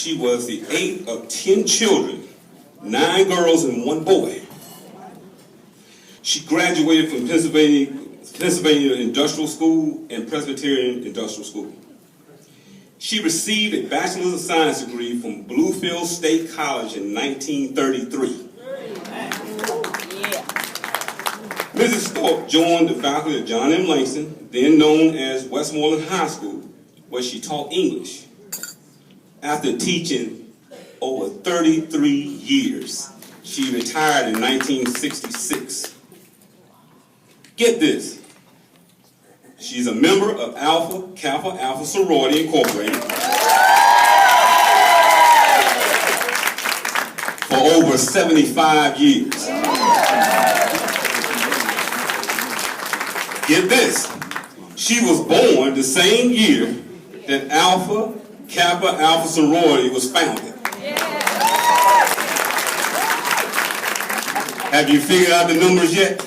She was the 8th of 10 children, 9 girls and 1 boy. She graduated from Pennsylvania Industrial School and Presbyterian Industrial School. She received a Bachelor's of Science degree from Bluefield State College in 1933. Mrs. Thorpe joined the faculty of John M. Langston, then known as Westmoreland High School, where she taught English. After teaching over 33 years, she retired in 1966. Get this. She's a member of Alpha Kappa Alpha Sorority Incorporated for over 75 years. Get this. She was born the same year that Alpha Kappa Alpha Sorority was founded. Have you figured out the numbers yet?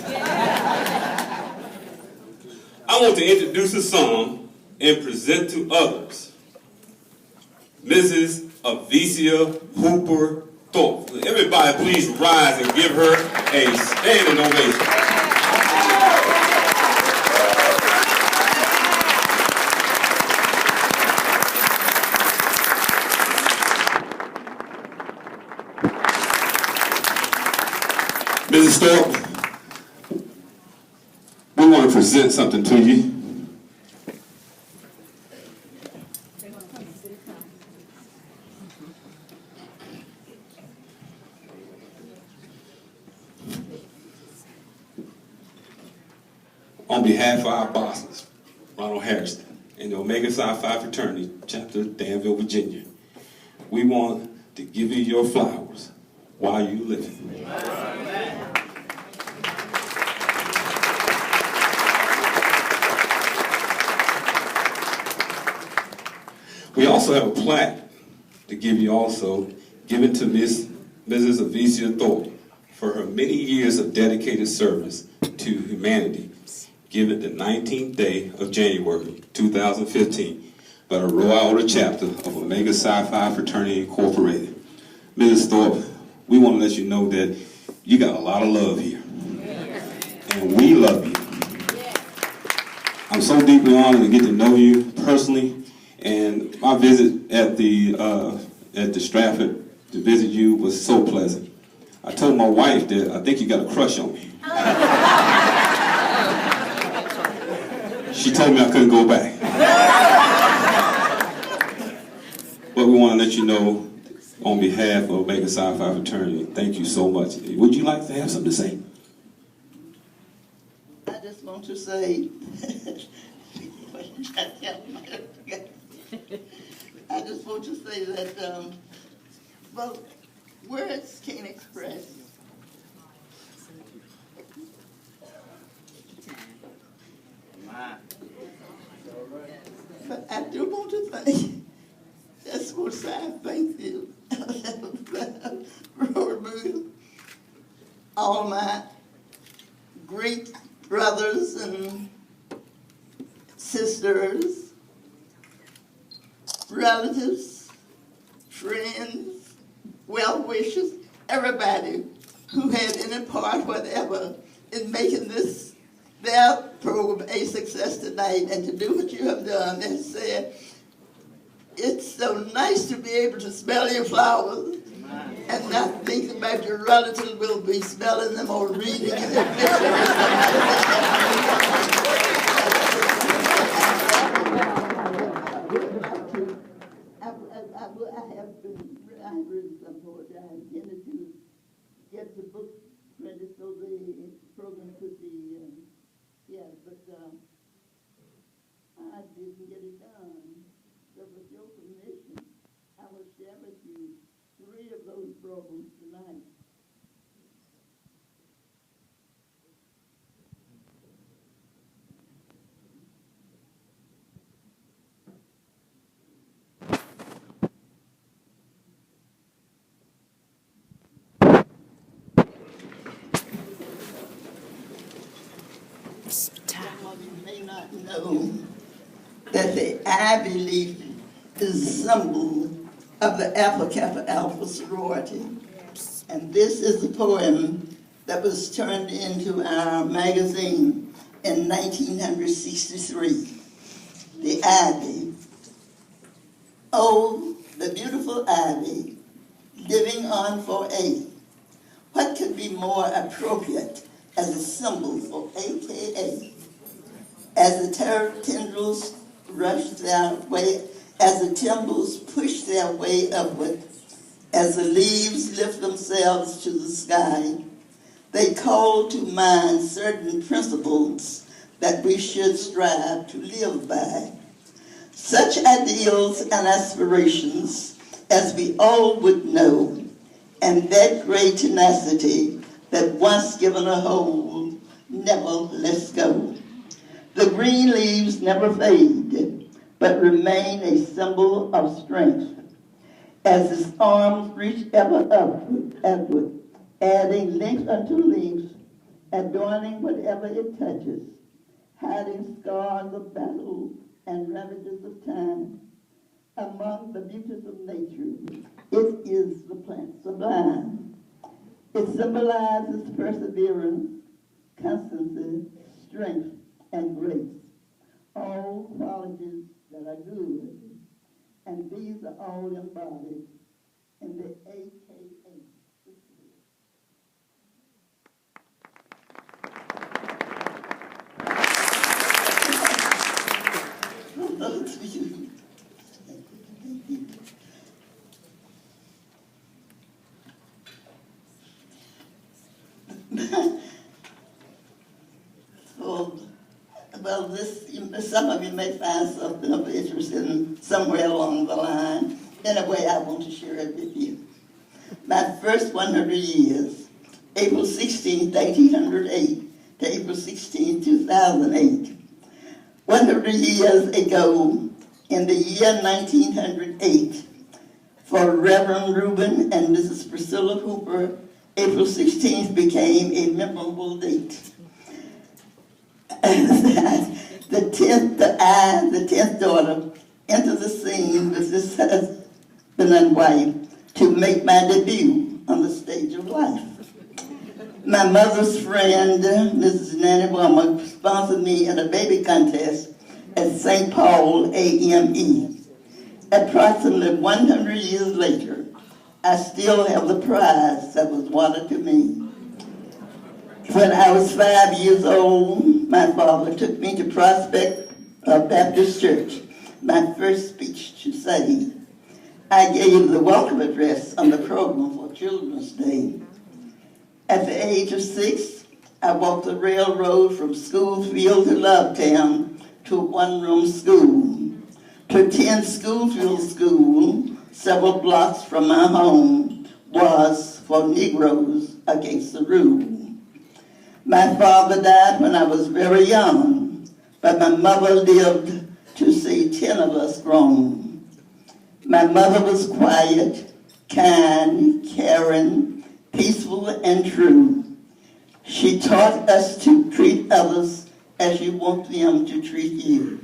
I want to introduce a song and present to others Mrs. Avicia Hooper Thorpe. Everybody please rise and give her a standing ovation. Mrs. Thorpe, we want to present something to you. On behalf of our bosses, Ronald Harrison, and the Omega Psi Fraternity, Chapter Danville, Virginia, we want to give you your flowers while you living. We also have a plaque to give you also, given to Mrs. Avicia Thorpe for her many years of dedicated service to humanity, given the 19th day of January 2015 by the Royal Order Chapter of Omega Psi Fraternity Incorporated. Mrs. Thorpe, we want to let you know that you got a lot of love here, and we love you. I'm so deeply honored to get to know you personally. And my visit at the Stratford to visit you was so pleasant. I told my wife that I think you got a crush on me. She told me I couldn't go back. But we want to let you know, on behalf of Omega Psi Phi Fraternity, thank you so much. Would you like to have something to say? I just want to say, I just want to say that, well, words can't express. But I do want to thank, that's what I thank you, all my great brothers and sisters, relatives, friends, well-wishers, everybody who had any part, whatever, in making this, their program a success tonight, and to do what you have done and said, it's so nice to be able to smell your flowers and not think about your relatives will be smelling them or reading in their pictures. I have written some poetry. I intended to get the book printed so the program could be, but I didn't get it done. So with your permission, I will share with you 3 of those programs tonight. You may not know that the Ivy leaf is a symbol of the Alpha Kappa Alpha Sorority. And this is a poem that was turned into our magazine in 1963. The Ivy. Oh, the beautiful ivy, living on for A. What could be more appropriate as a symbol for AKA? As the tendrils rush their way, as the timbrels push their way upward, as the leaves lift themselves to the sky, they call to mind certain principles that we should strive to live by. Such ideals and aspirations as we all would know, and that great tenacity that once given a hold never lets go. The green leaves never fade, but remain a symbol of strength. As its arms reach ever upward, adding length unto length, adorning whatever it touches, hiding scars of battle and ravages of time. Among the beauties of nature, it is the plant sublime. It symbolizes perseverance, constancy, strength, and grace, all qualities that are good, and these are all embodied in the AKA. Well, some of you may find something of interest in somewhere along the line. Anyway, I want to share it with you. My first 100 years, April 16, 1908 to April 16, 2008. 100 years ago, in the year 1908, for Reverend Reuben and Mrs. Priscilla Hooper, April 16th became a memorable date. The 10th daughter, entered the scene with this husband and wife to make my debut on the stage of life. My mother's friend, Mrs. Nanny Wilmer, sponsored me in a baby contest at St. Paul AME. Approximately 100 years later, I still have the prize that was awarded to me. When I was 5 years old, my father took me to Prospect Baptist Church, my first speech to say. I gave the welcome address on the program for Children's Day. At the age of 6, I walked the railroad from Schoolfield to Lovetown to a one-room school. To attend Schoolfield School, several blocks from my home, was for Negroes against the rule. My father died when I was very young, but my mother lived to see 10 of us grown. My mother was quiet, kind, caring, peaceful, and true. She taught us to treat others as you want them to treat you.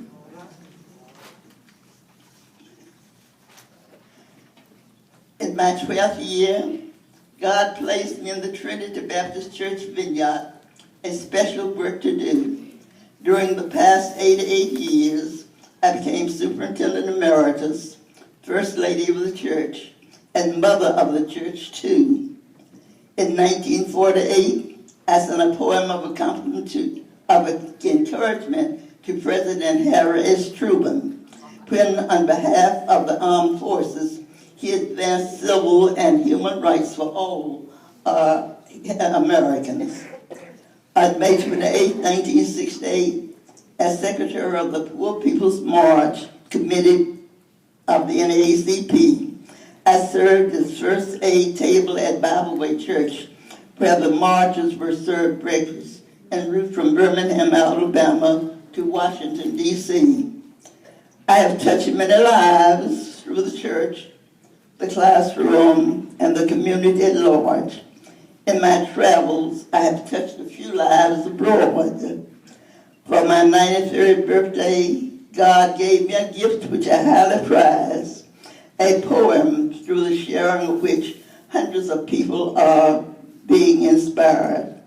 In my 12th year, God placed me in the Trinity Baptist Church Vineyard, a special work to do. During the past 88 years, I became Superintendent Emeritus, First Lady of the Church, and Mother of the Church, too. In 1948, I sent a poem of encouragement to President Harry S. Truman, when on behalf of the armed forces, he advanced civil and human rights for all Americans. On May 28, 1968, as Secretary of the Poor People's March Committee of the NAACP, I served as first aid table at Bible Way Church, where the marchers were served breakfast en route from Birmingham, Alabama to Washington, D.C. I have touched many lives through the church, the classroom, and the community at large. In my travels, I have touched a few lives abroad. For my 93rd birthday, God gave me a gift which I highly prize. a poem through the sharing of which hundreds of people are being inspired.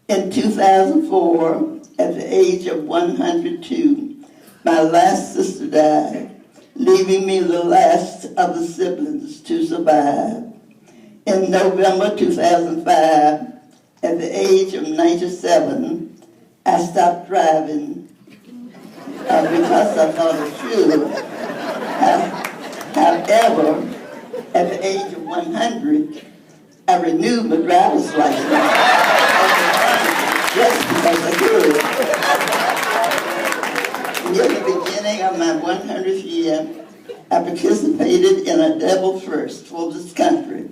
In 2004, at the age of 102, my last sister died, leaving me the last of the siblings to survive. In November 2005, at the age of 97, I stopped driving because I thought it should. However, at the age of 100, I renewed my driver's license just because I could. Near the beginning of my 100th year, I participated in a double first for this country.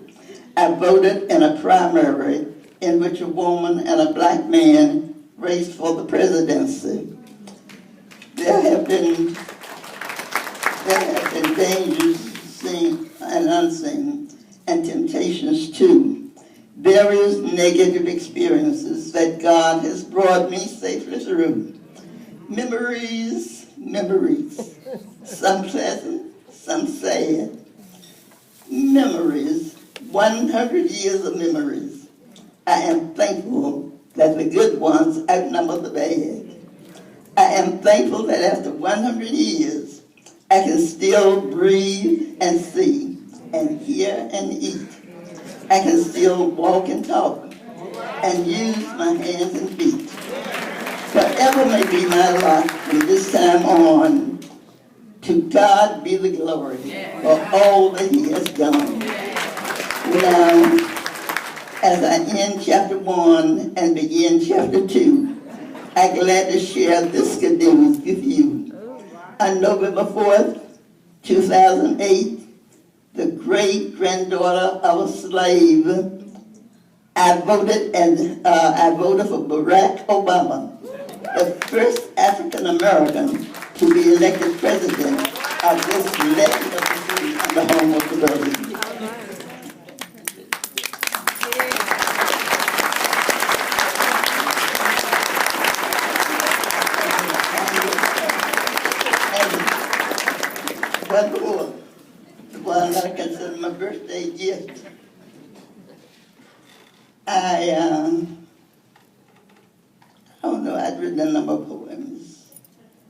I voted in a primary in which a woman and a black man raced for the presidency. There have been dangers seen and unseen, and temptations too. Various negative experiences that God has brought me safely through. Memories, some pleasant, some sad. Memories, 100 years of memories. I am thankful that the good ones outnumber the bad. I am thankful that after 100 years, I can still breathe and see and hear and eat. I can still walk and talk and use my hands and feet. Whatever may be my lot from this time on, to God be the glory for all that He has done. Now, as I end chapter 1 and begin chapter 2, I'm glad to share this good news with you. On November 4th, 2008, the great-granddaughter of a slave, I voted for Barack Obama, the first African-American to be elected president of this legend of the free and the home of the brave. One more, the one that I consider my birthday gift. I don't know, I'd written a number of poems,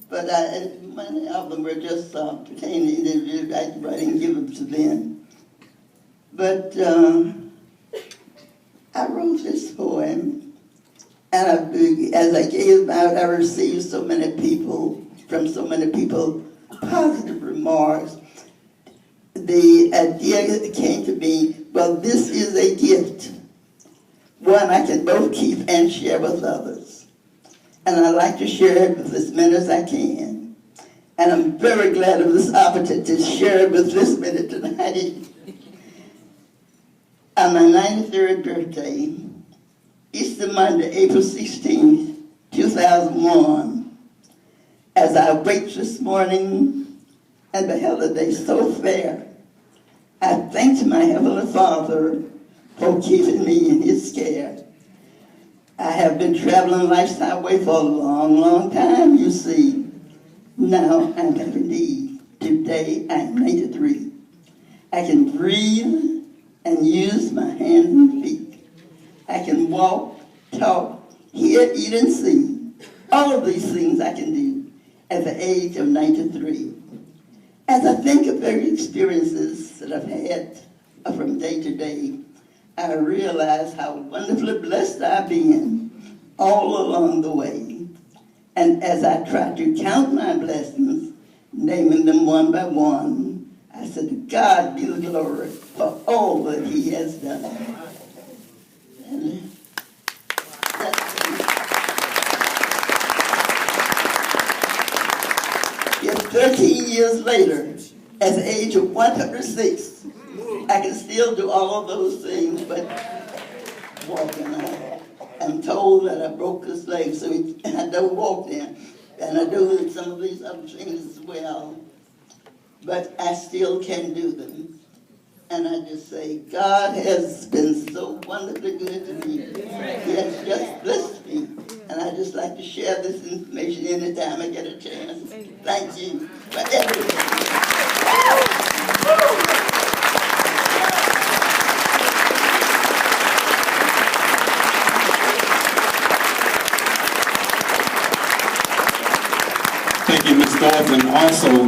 but many of them were just pertaining to I'd write and give them to them. But I wrote this poem, and as I gave it out, I received so many people, positive remarks. The idea came to me, well, this is a gift, one I can both keep and share with others. And I like to share it with as many as I can. And I'm very glad of this opportunity to share it with this many tonight. On my 93rd birthday, Easter Monday, April 16th, 2001, as I awake this morning and beheld a day so fair, I thanked my Heavenly Father for keeping me in His care. I have been traveling life's highway for a long, long time, you see. Now I'm happy indeed. Today I'm 93. I can breathe and use my hands and feet. I can walk, talk, hear, eat, and see. All of these things I can do at the age of 93. As I think of every experiences that I've had from day to day, I realize how wonderfully blessed I've been all along the way. And as I try to count my blessings, naming them one by one, I said, to God be the glory for all that He has done. And yet 13 years later, at the age of 106, I can still do all of those things, but walking. I'm told that I broke this leg, so I don't walk there. And I do some of these other things as well. But I still can do them. And I just say, God has been so wonderfully good to me. He has just blessed me. And I just like to share this information anytime I get a chance. Thank you for everything. Thank you, Ms. Thorpe, and also